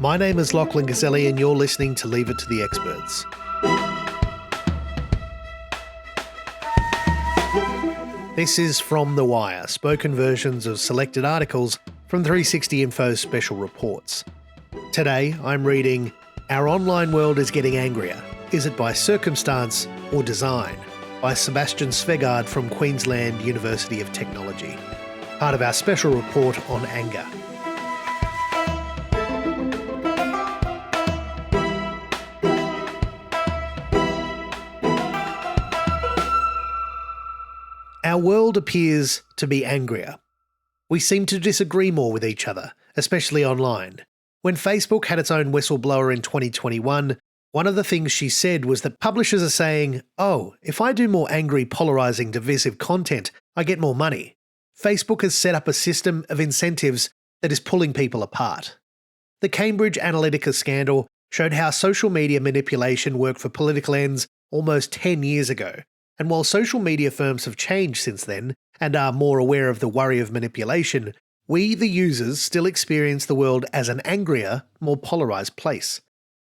My name is Lachlan Gazelli and you're listening to Leave It to the Experts. This is From The Wire, spoken versions of selected articles from 360 Info's special reports. Today, I'm reading Our Online World is Getting Angrier. Is it by circumstance or design? By Sebastian Svegaard from Queensland University of Technology. Part of our special report on anger. Our world appears to be angrier. We seem to disagree more with each other, especially online. When Facebook had its own whistleblower in 2021, one of the things she said was that publishers are saying, oh, if I do more angry, polarising, divisive content, I get more money. Facebook has set up a system of incentives that is pulling people apart. The Cambridge Analytica scandal showed how social media manipulation worked for political ends almost 10 years ago. And while social media firms have changed since then and are more aware of the worry of manipulation, we, the users, still experience the world as an angrier, more polarised place.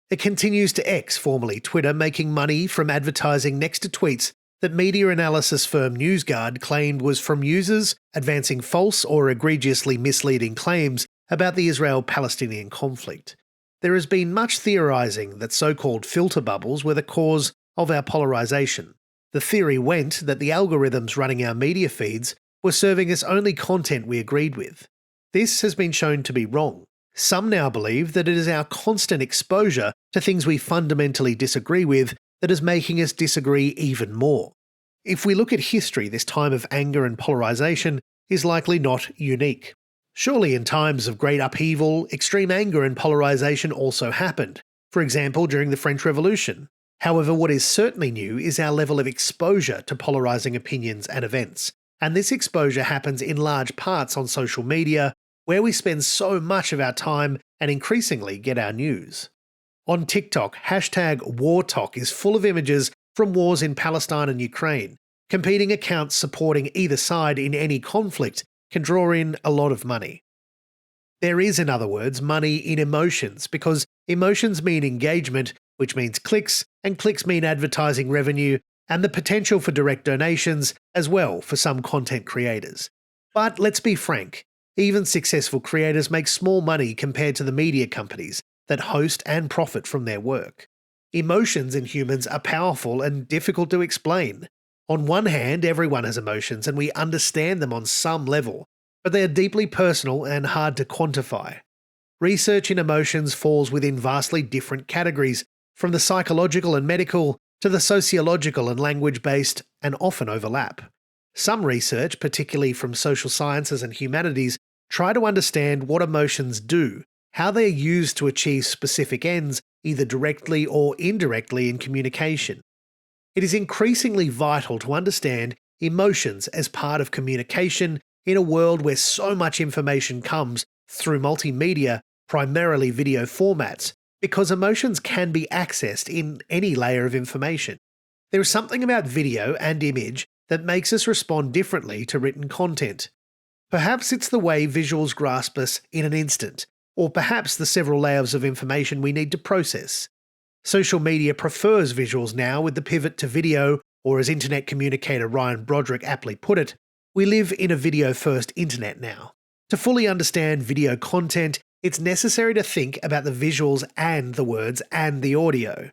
It continues to X, formerly Twitter, making money from advertising next to tweets that media analysis firm Svegaard claimed was from users advancing false or egregiously misleading claims about the Israel-Palestinian conflict. There has been much theorising that so-called filter bubbles were the cause of our polarisation. The theory went that the algorithms running our media feeds were serving us only content we agreed with. This has been shown to be wrong. Some now believe that it is our constant exposure to things we fundamentally disagree with that is making us disagree even more. If we look at history, this time of anger and polarisation is likely not unique. Surely in times of great upheaval, extreme anger and polarisation also happened. For example, during the French Revolution. However, what is certainly new is our level of exposure to polarising opinions and events. And this exposure happens in large parts on social media, where we spend so much of our time and increasingly get our news. On TikTok, #WarTalk is full of images from wars in Palestine and Ukraine. Competing accounts supporting either side in any conflict can draw in a lot of money. There is, in other words, money in emotions, because emotions mean engagement, which means clicks, and clicks mean advertising revenue, and the potential for direct donations as well for some content creators. But let's be frank, even successful creators make small money compared to the media companies that host and profit from their work. Emotions in humans are powerful and difficult to explain. On one hand, everyone has emotions and we understand them on some level, but they are deeply personal and hard to quantify. Research in emotions falls within vastly different categories, from the psychological and medical to the sociological and language-based, and often overlap. Some research, particularly from social sciences and humanities, try to understand what emotions do, how they are used to achieve specific ends, either directly or indirectly in communication. It is increasingly vital to understand emotions as part of communication in a world where so much information comes through multimedia, primarily video formats, because emotions can be accessed in any layer of information. There is something about video and image that makes us respond differently to written content. Perhaps it's the way visuals grasp us in an instant, or perhaps the several layers of information we need to process. Social media prefers visuals now with the pivot to video, or as internet communicator Ryan Broderick aptly put it, we live in a video-first internet now. To fully understand video content, it's necessary to think about the visuals and the words and the audio.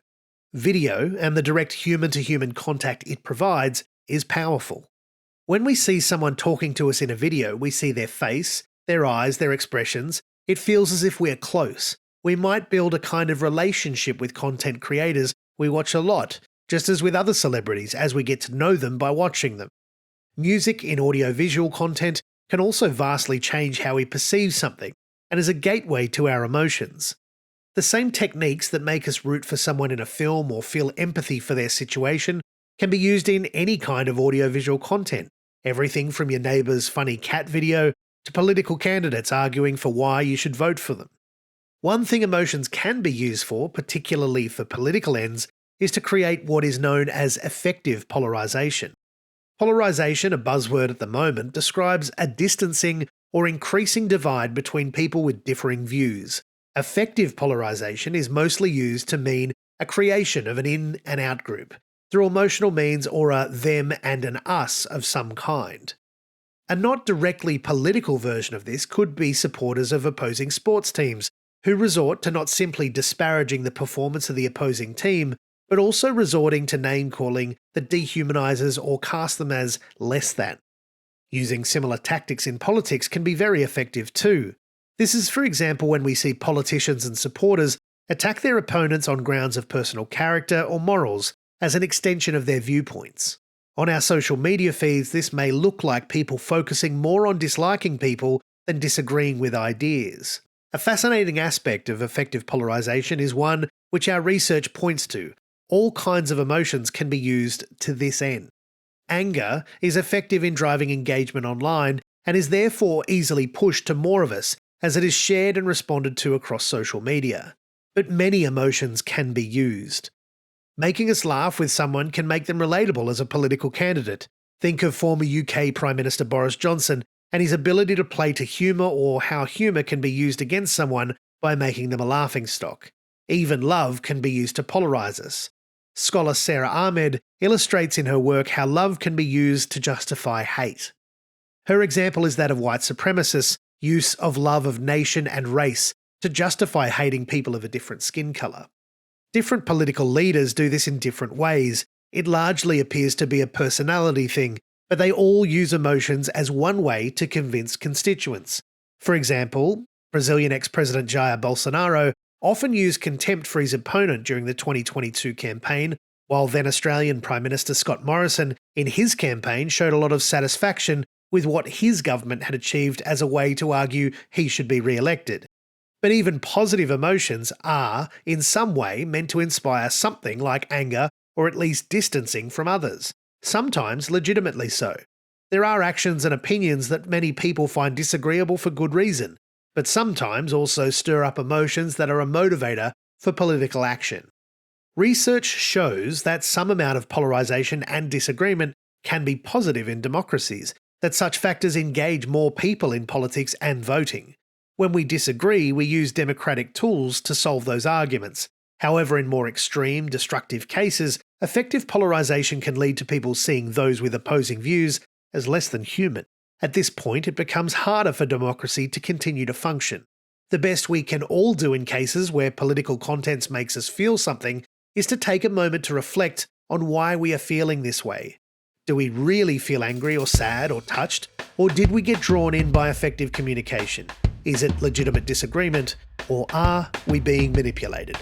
Video, and the direct human-to-human contact it provides, is powerful. When we see someone talking to us in a video, we see their face, their eyes, their expressions. It feels as if we're close. We might build a kind of relationship with content creators we watch a lot, just as with other celebrities as we get to know them by watching them. Music in audio-visual content can also vastly change how we perceive something, and is a gateway to our emotions. The same techniques that make us root for someone in a film or feel empathy for their situation can be used in any kind of audiovisual content, everything from your neighbour's funny cat video to political candidates arguing for why you should vote for them. One thing emotions can be used for, particularly for political ends, is to create what is known as effective polarisation. Polarisation, a buzzword at the moment, describes a distancing or increasing divide between people with differing views. Effective polarization is mostly used to mean a creation of an in and out group through emotional means or a them and an us of some kind. A not directly political version of this could be supporters of opposing sports teams, who resort to not simply disparaging the performance of the opposing team, but also resorting to name-calling that dehumanises or casts them as less than. Using similar tactics in politics can be very effective too. This is, for example, when we see politicians and supporters attack their opponents on grounds of personal character or morals as an extension of their viewpoints. On our social media feeds, this may look like people focusing more on disliking people than disagreeing with ideas. A fascinating aspect of effective polarization is one which our research points to. All kinds of emotions can be used to this end. Anger is effective in driving engagement online and is therefore easily pushed to more of us as it is shared and responded to across social media. But many emotions can be used. Making us laugh with someone can make them relatable as a political candidate. Think of former UK Prime Minister Boris Johnson and his ability to play to humour, or how humour can be used against someone by making them a laughingstock. Even love can be used to polarise us. Scholar Sarah Ahmed illustrates in her work how love can be used to justify hate. Her example is that of white supremacists' use of love of nation and race to justify hating people of a different skin colour. Different political leaders do this in different ways. It largely appears to be a personality thing, but they all use emotions as one way to convince constituents. For example, Brazilian ex-President Jair Bolsonaro often used contempt for his opponent during the 2022 campaign, while then Australian Prime Minister Scott Morrison in his campaign showed a lot of satisfaction with what his government had achieved as a way to argue he should be re-elected. But even positive emotions are, in some way, meant to inspire something like anger or at least distancing from others, sometimes legitimately so. There are actions and opinions that many people find disagreeable for good reason, but sometimes also stir up emotions that are a motivator for political action. Research shows that some amount of polarisation and disagreement can be positive in democracies, that such factors engage more people in politics and voting. When we disagree, we use democratic tools to solve those arguments. However, in more extreme, destructive cases, effective polarisation can lead to people seeing those with opposing views as less than human. At this point, it becomes harder for democracy to continue to function. The best we can all do in cases where political content makes us feel something is to take a moment to reflect on why we are feeling this way. Do we really feel angry or sad or touched? Or did we get drawn in by effective communication? Is it legitimate disagreement? Or are we being manipulated?